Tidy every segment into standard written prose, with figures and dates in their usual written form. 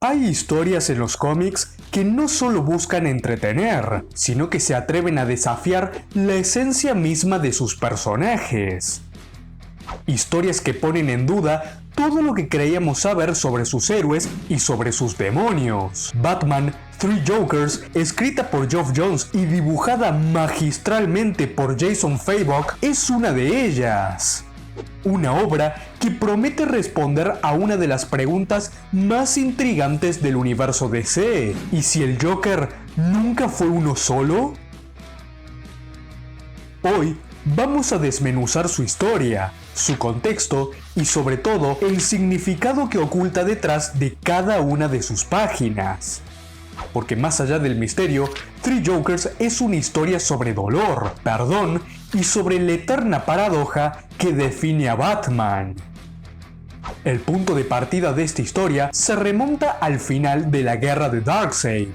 Hay historias en los cómics que no solo buscan entretener, sino que se atreven a desafiar la esencia misma de sus personajes. Historias que ponen en duda todo lo que creíamos saber sobre sus héroes y sobre sus demonios. Batman Three Jokers, escrita por Geoff Johns y dibujada magistralmente por Jason Fabok, es una de ellas. Una obra que promete responder a una de las preguntas más intrigantes del universo DC. ¿Y si el Joker nunca fue uno solo? Hoy vamos a desmenuzar su historia, su contexto y sobre todo el significado que oculta detrás de cada una de sus páginas. Porque más allá del misterio, Three Jokers es una historia sobre dolor, perdón y sobre la eterna paradoja que define a Batman. El punto de partida de esta historia se remonta al final de la guerra de Darkseid.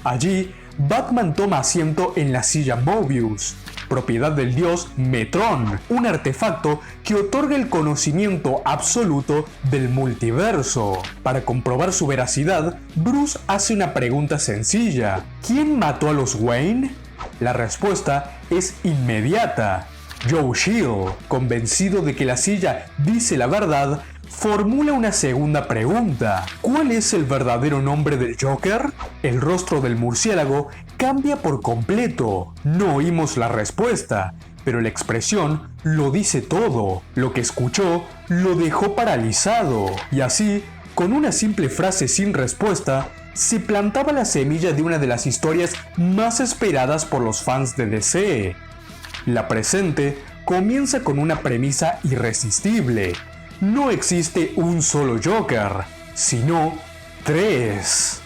Allí, Batman toma asiento en la silla Mobius, propiedad del dios Metron, un artefacto que otorga el conocimiento absoluto del multiverso. Para comprobar su veracidad, Bruce hace una pregunta sencilla: ¿quién mató a los Wayne? La respuesta es inmediata. Joe Chill, convencido de que la silla dice la verdad, formula una segunda pregunta: ¿cuál es el verdadero nombre del Joker? El rostro del murciélago cambia por completo. No oímos la respuesta, pero la expresión lo dice todo. Lo que escuchó lo dejó paralizado. Y así, con una simple frase sin respuesta, se plantaba la semilla de una de las historias más esperadas por los fans de DC. La presente comienza con una premisa irresistible. No existe un solo Joker, sino 3.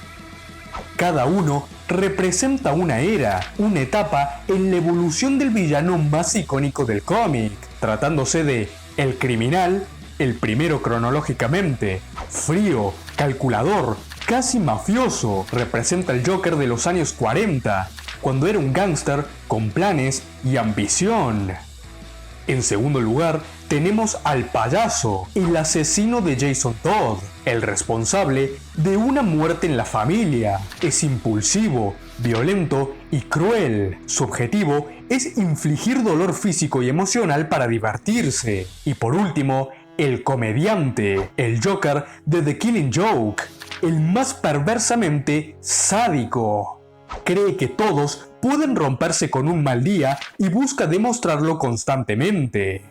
Cada uno representa una era, una etapa en la evolución del villano más icónico del cómic, tratándose de el criminal, el primero cronológicamente, frío, calculador, casi mafioso, representa el Joker de los años 40, cuando era un gángster con planes y ambición. En segundo lugar, tenemos al payaso, el asesino de Jason Todd, el responsable de una muerte en la familia. Es impulsivo, violento y cruel. Su objetivo es infligir dolor físico y emocional para divertirse. Y por último, el comediante, el Joker de The Killing Joke, el más perversamente sádico. Cree que todos pueden romperse con un mal día y busca demostrarlo constantemente.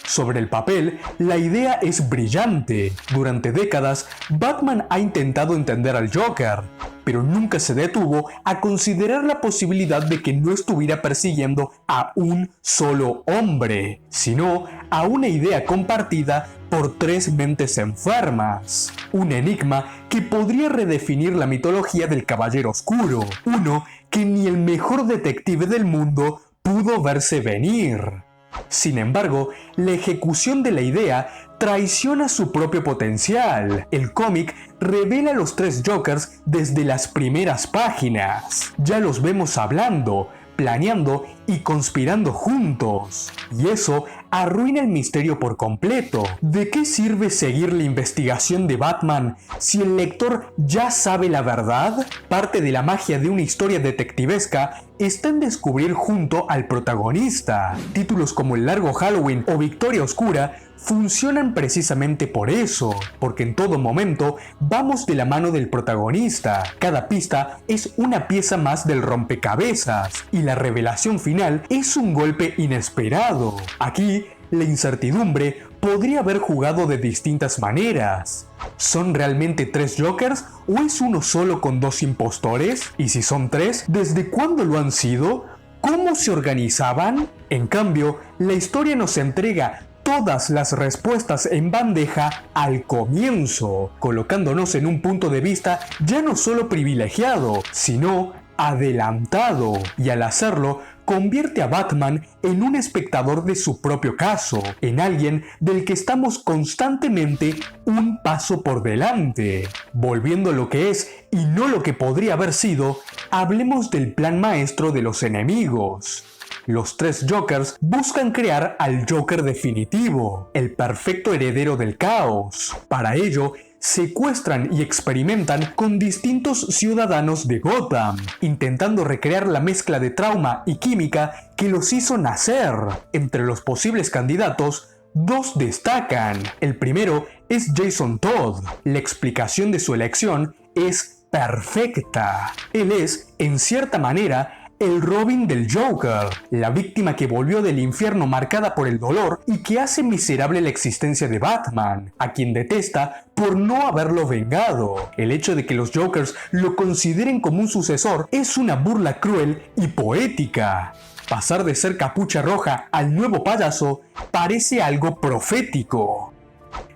Sobre el papel, la idea es brillante. Durante décadas, Batman ha intentado entender al Joker, pero nunca se detuvo a considerar la posibilidad de que no estuviera persiguiendo a un solo hombre, sino a una idea compartida por 3 mentes enfermas. Un enigma que podría redefinir la mitología del Caballero Oscuro, uno que ni el mejor detective del mundo pudo verse venir. Sin embargo, la ejecución de la idea traiciona su propio potencial. El cómic revela a los 3 Jokers desde las primeras páginas. Ya los vemos hablando, planeando y conspirando juntos. Y eso arruina el misterio por completo. ¿De qué sirve seguir la investigación de Batman si el lector ya sabe la verdad? Parte de la magia de una historia detectivesca está en descubrir junto al protagonista. Títulos como El Largo Halloween o Victoria Oscura funcionan precisamente por eso, porque en todo momento vamos de la mano del protagonista. Cada pista es una pieza más del rompecabezas y la revelación final es un golpe inesperado. Aquí, la incertidumbre podría haber jugado de distintas maneras. ¿Son realmente 3 Jokers o es uno solo con 2 impostores? Y si son 3, ¿desde cuándo lo han sido? ¿Cómo se organizaban? En cambio, la historia nos entrega todas las respuestas en bandeja al comienzo, colocándonos en un punto de vista ya no solo privilegiado, sino adelantado, y al hacerlo convierte a Batman en un espectador de su propio caso, en alguien del que estamos constantemente un paso por delante. Volviendo lo que es y no lo que podría haber sido, hablemos del plan maestro de los enemigos. Los 3 Jokers buscan crear al Joker definitivo, el perfecto heredero del caos. Para ello, secuestran y experimentan con distintos ciudadanos de Gotham, intentando recrear la mezcla de trauma y química que los hizo nacer. Entre los posibles candidatos, dos destacan. El primero es Jason Todd. La explicación de su elección es perfecta. Él es, en cierta manera, el Robin del Joker, la víctima que volvió del infierno marcada por el dolor y que hace miserable la existencia de Batman, a quien detesta por no haberlo vengado. El hecho de que los Jokers lo consideren como un sucesor es una burla cruel y poética. Pasar de ser Capucha Roja al nuevo payaso parece algo profético.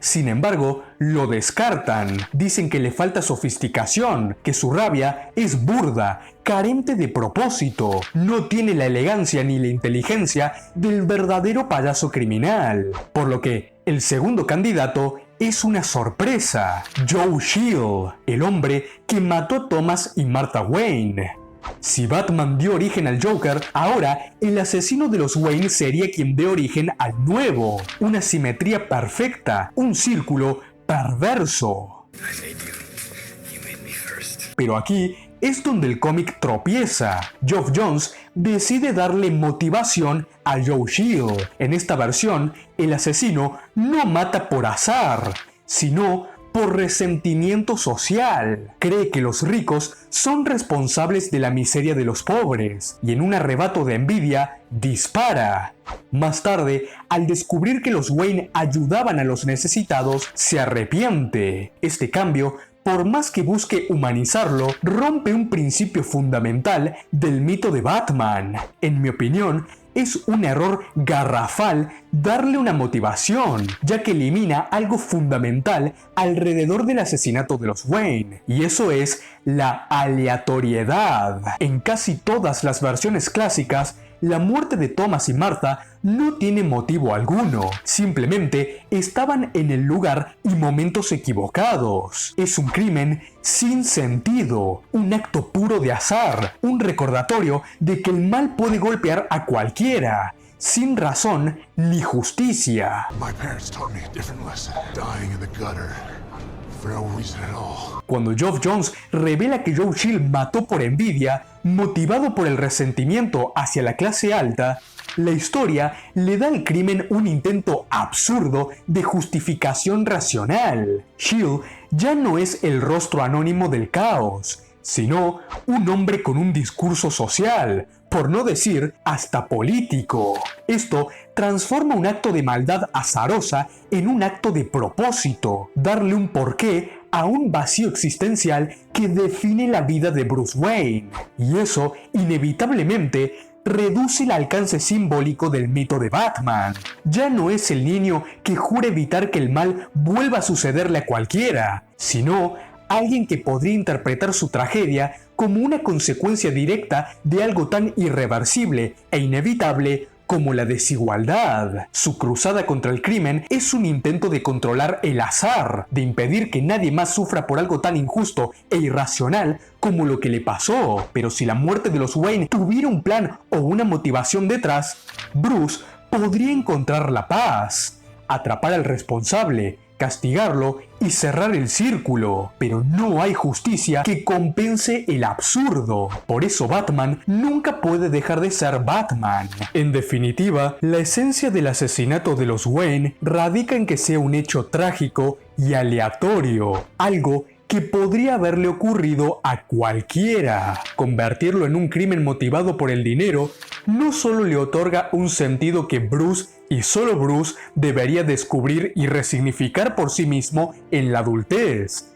Sin embargo, lo descartan. Dicen que le falta sofisticación, que su rabia es burda, carente de propósito, no tiene la elegancia ni la inteligencia del verdadero payaso criminal. Por lo que, el segundo candidato es una sorpresa: Joe Chill, el hombre que mató a Thomas y Martha Wayne. Si Batman dio origen al Joker, ahora el asesino de los Wayne sería quien dé origen al nuevo. Una simetría perfecta, un círculo perverso. Pero aquí es donde el cómic tropieza. Geoff Johns decide darle motivación a Joe Chill. En esta versión, el asesino no mata por azar, sino por resentimiento social. Cree que los ricos son responsables de la miseria de los pobres y en un arrebato de envidia dispara. Más tarde, al descubrir que los Wayne ayudaban a los necesitados, se arrepiente. Este cambio, por más que busque humanizarlo, rompe un principio fundamental del mito de Batman. En mi opinión, es un error garrafal darle una motivación, ya que elimina algo fundamental alrededor del asesinato de los Wayne, y eso es la aleatoriedad. En casi todas las versiones clásicas, la muerte de Thomas y Martha no tiene motivo alguno, simplemente estaban en el lugar y momentos equivocados. Es un crimen sin sentido, un acto puro de azar, un recordatorio de que el mal puede golpear a cualquiera, sin razón ni justicia. Cuando Geoff Johns revela que Joe Chill mató por envidia, motivado por el resentimiento hacia la clase alta, la historia le da al crimen un intento absurdo de justificación racional. Chill ya no es el rostro anónimo del caos, sino un hombre con un discurso social, por no decir hasta político. Esto transforma un acto de maldad azarosa en un acto de propósito, darle un porqué a un vacío existencial que define la vida de Bruce Wayne. Y eso, inevitablemente, reduce el alcance simbólico del mito de Batman. Ya no es el niño que jura evitar que el mal vuelva a sucederle a cualquiera, sino alguien que podría interpretar su tragedia como una consecuencia directa de algo tan irreversible e inevitable como la desigualdad. Su cruzada contra el crimen es un intento de controlar el azar, de impedir que nadie más sufra por algo tan injusto e irracional como lo que le pasó. Pero si la muerte de los Wayne tuviera un plan o una motivación detrás, Bruce podría encontrar la paz, atrapar al responsable, castigarlo y cerrar el círculo. Pero no hay justicia que compense el absurdo. Por eso Batman nunca puede dejar de ser Batman. En definitiva, la esencia del asesinato de los Wayne radica en que sea un hecho trágico y aleatorio, algo que podría haberle ocurrido a cualquiera. Convertirlo en un crimen motivado por el dinero no solo le otorga un sentido que Bruce y solo Bruce debería descubrir y resignificar por sí mismo en la adultez,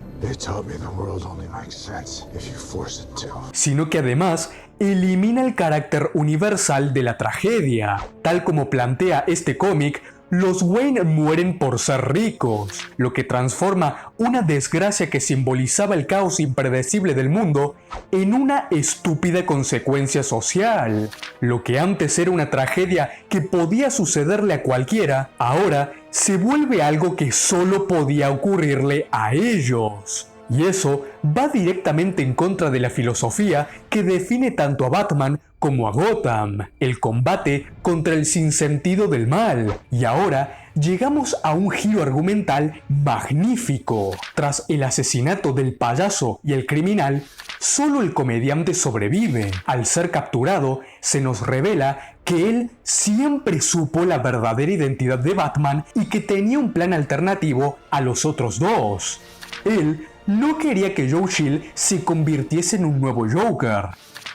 sino que además elimina el carácter universal de la tragedia. Tal como plantea este cómic, los Wayne mueren por ser ricos, lo que transforma una desgracia que simbolizaba el caos impredecible del mundo en una estúpida consecuencia social. Lo que antes era una tragedia que podía sucederle a cualquiera, ahora se vuelve algo que solo podía ocurrirle a ellos. Y eso va directamente en contra de la filosofía que define tanto a Batman como a Gotham, el combate contra el sinsentido del mal. Y ahora, llegamos a un giro argumental magnífico. Tras el asesinato del payaso y el criminal, solo el comediante sobrevive. Al ser capturado, se nos revela que él siempre supo la verdadera identidad de Batman y que tenía un plan alternativo a los otros dos. Él no quería que Joe Chill se convirtiese en un nuevo Joker,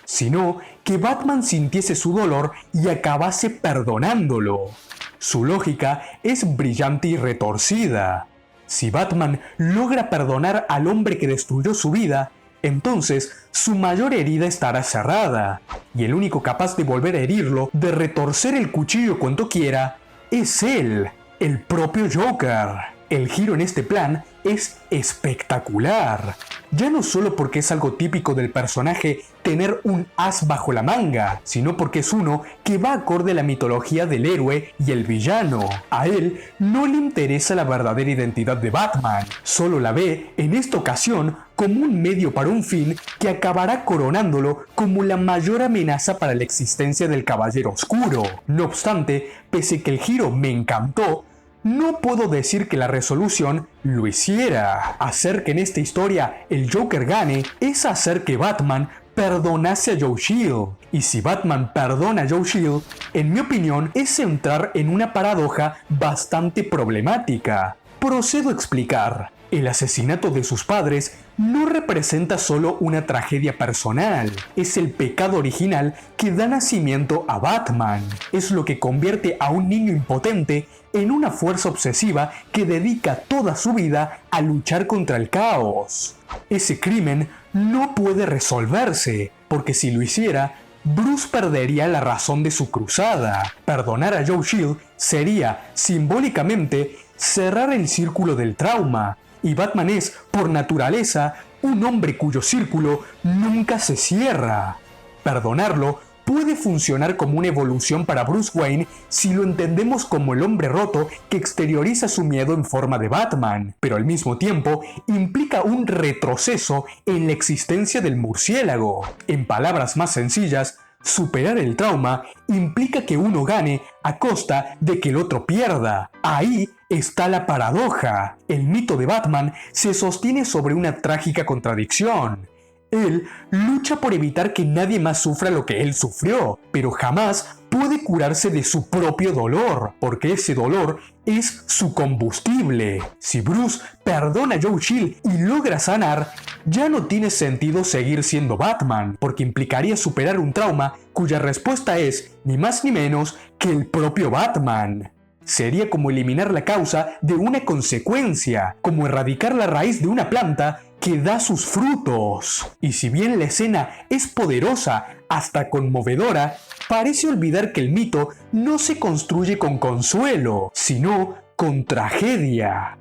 sino que Batman sintiese su dolor y acabase perdonándolo. Su lógica es brillante y retorcida. Si Batman logra perdonar al hombre que destruyó su vida, entonces su mayor herida estará cerrada, y el único capaz de volver a herirlo, de retorcer el cuchillo cuanto quiera, es él, el propio Joker. El giro en este plan es espectacular, ya no solo porque es algo típico del personaje tener un as bajo la manga, sino porque es uno que va acorde a la mitología del héroe y el villano. A él no le interesa la verdadera identidad de Batman, solo la ve en esta ocasión como un medio para un fin que acabará coronándolo como la mayor amenaza para la existencia del Caballero Oscuro. No obstante, pese a que el giro me encantó, no puedo decir que la resolución lo hiciera. Hacer que en esta historia el Joker gane es hacer que Batman perdonase a Joe Chill. Y si Batman perdona a Joe Chill, en mi opinión es entrar en una paradoja bastante problemática. Procedo a explicar. El asesinato de sus padres no representa solo una tragedia personal, es el pecado original que da nacimiento a Batman. Es lo que convierte a un niño impotente en una fuerza obsesiva que dedica toda su vida a luchar contra el caos. Ese crimen no puede resolverse, porque si lo hiciera, Bruce perdería la razón de su cruzada. Perdonar a Joe Chill sería, simbólicamente, cerrar el círculo del trauma, y Batman es, por naturaleza, un hombre cuyo círculo nunca se cierra. Perdonarlo puede funcionar como una evolución para Bruce Wayne si lo entendemos como el hombre roto que exterioriza su miedo en forma de Batman, pero al mismo tiempo implica un retroceso en la existencia del murciélago. En palabras más sencillas, superar el trauma implica que uno gane a costa de que el otro pierda. Ahí está la paradoja. El mito de Batman se sostiene sobre una trágica contradicción. Él lucha por evitar que nadie más sufra lo que él sufrió, pero jamás puede curarse de su propio dolor, porque ese dolor es su combustible. Si Bruce perdona a Joe Chill y logra sanar, ya no tiene sentido seguir siendo Batman, porque implicaría superar un trauma cuya respuesta es, ni más ni menos, que el propio Batman. Sería como eliminar la causa de una consecuencia, como erradicar la raíz de una planta que da sus frutos. Y si bien la escena es poderosa, hasta conmovedora, parece olvidar que el mito no se construye con consuelo, sino con tragedia.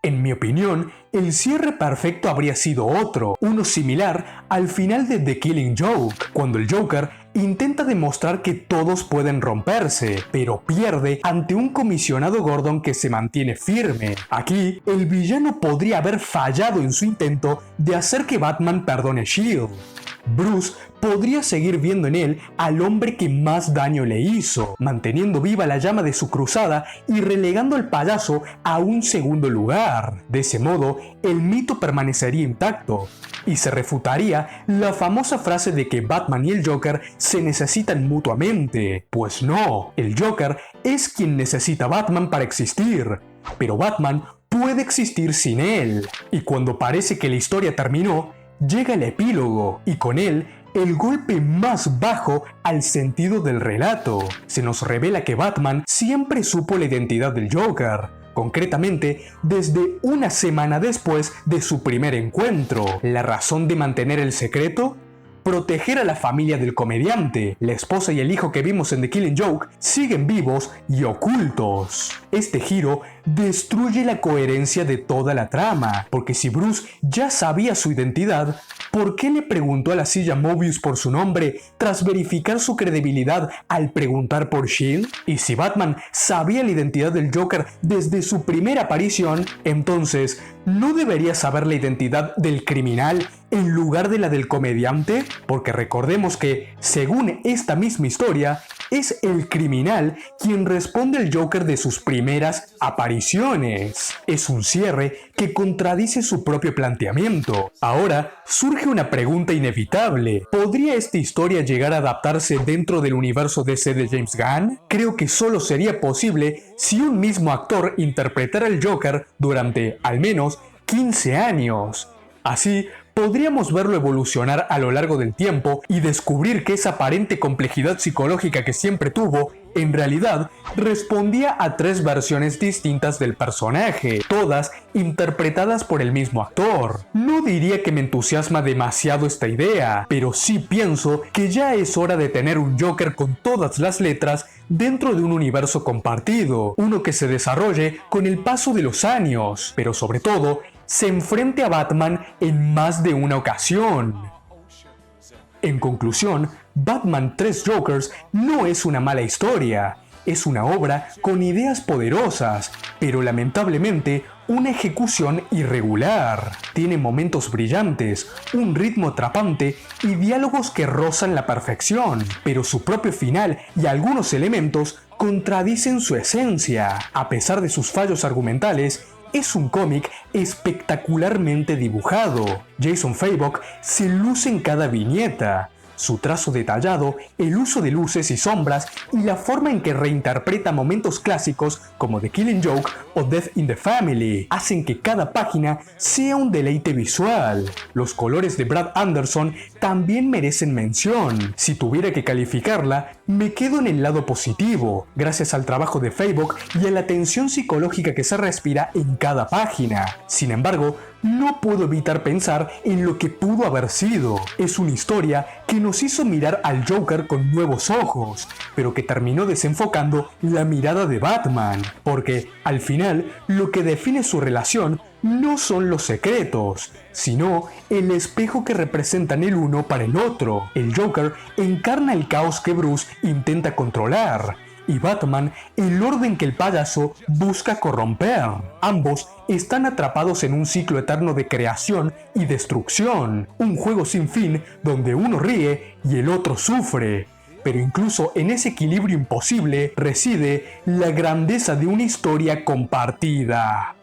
En mi opinión, el cierre perfecto habría sido otro, uno similar al final de The Killing Joke, cuando el Joker intenta demostrar que todos pueden romperse, pero pierde ante un comisionado Gordon que se mantiene firme. Aquí, el villano podría haber fallado en su intento de hacer que Batman perdone a Shield. Bruce podría seguir viendo en él al hombre que más daño le hizo, manteniendo viva la llama de su cruzada y relegando al payaso a un segundo lugar. De ese modo, el mito permanecería intacto, y se refutaría la famosa frase de que Batman y el Joker se necesitan mutuamente. Pues no, el Joker es quien necesita a Batman para existir, pero Batman puede existir sin él. Y cuando parece que la historia terminó, llega el epílogo, y con él, el golpe más bajo al sentido del relato. Se nos revela que Batman siempre supo la identidad del Joker, concretamente desde una semana después de su primer encuentro. ¿La razón de mantener el secreto? Proteger a la familia del comediante. La esposa y el hijo que vimos en The Killing Joke siguen vivos y ocultos. Este giro destruye la coherencia de toda la trama, porque si Bruce ya sabía su identidad, ¿por qué le preguntó a la silla Mobius por su nombre tras verificar su credibilidad al preguntar por Shield? Y si Batman sabía la identidad del Joker desde su primera aparición, entonces, ¿no debería saber la identidad del criminal en lugar de la del comediante? Porque recordemos que, según esta misma historia, es el criminal quien responde al Joker de sus primeras apariciones. Es un cierre que contradice su propio planteamiento. Ahora surge una pregunta inevitable. ¿Podría esta historia llegar a adaptarse dentro del universo DC de James Gunn? Creo que solo sería posible si un mismo actor interpretara al Joker durante, al menos, 15 años. Así, podríamos verlo evolucionar a lo largo del tiempo y descubrir que esa aparente complejidad psicológica que siempre tuvo, en realidad, respondía a 3 versiones distintas del personaje, todas interpretadas por el mismo actor. No diría que me entusiasma demasiado esta idea, pero sí pienso que ya es hora de tener un Joker con todas las letras dentro de un universo compartido, uno que se desarrolle con el paso de los años, pero sobre todo, se enfrente a Batman en más de una ocasión. En conclusión, Batman 3 Jokers no es una mala historia, es una obra con ideas poderosas, pero lamentablemente una ejecución irregular. Tiene momentos brillantes, un ritmo atrapante y diálogos que rozan la perfección, pero su propio final y algunos elementos contradicen su esencia. A pesar de sus fallos argumentales, es un cómic espectacularmente dibujado. Jason Fabok se luce en cada viñeta. Su trazo detallado, el uso de luces y sombras y la forma en que reinterpreta momentos clásicos como The Killing Joke o Death in the Family hacen que cada página sea un deleite visual. Los colores de Brad Anderson también merecen mención. Si tuviera que calificarla, me quedo en el lado positivo, gracias al trabajo de Fabok y a la tensión psicológica que se respira en cada página. Sin embargo, no puedo evitar pensar en lo que pudo haber sido. Es una historia que nos hizo mirar al Joker con nuevos ojos, pero que terminó desenfocando la mirada de Batman, porque al final lo que define su relación no son los secretos, sino el espejo que representan el uno para el otro. El Joker encarna el caos que Bruce intenta controlar, y Batman el orden que el payaso busca corromper. Ambos están atrapados en un ciclo eterno de creación y destrucción, un juego sin fin donde uno ríe y el otro sufre. Pero incluso en ese equilibrio imposible reside la grandeza de una historia compartida.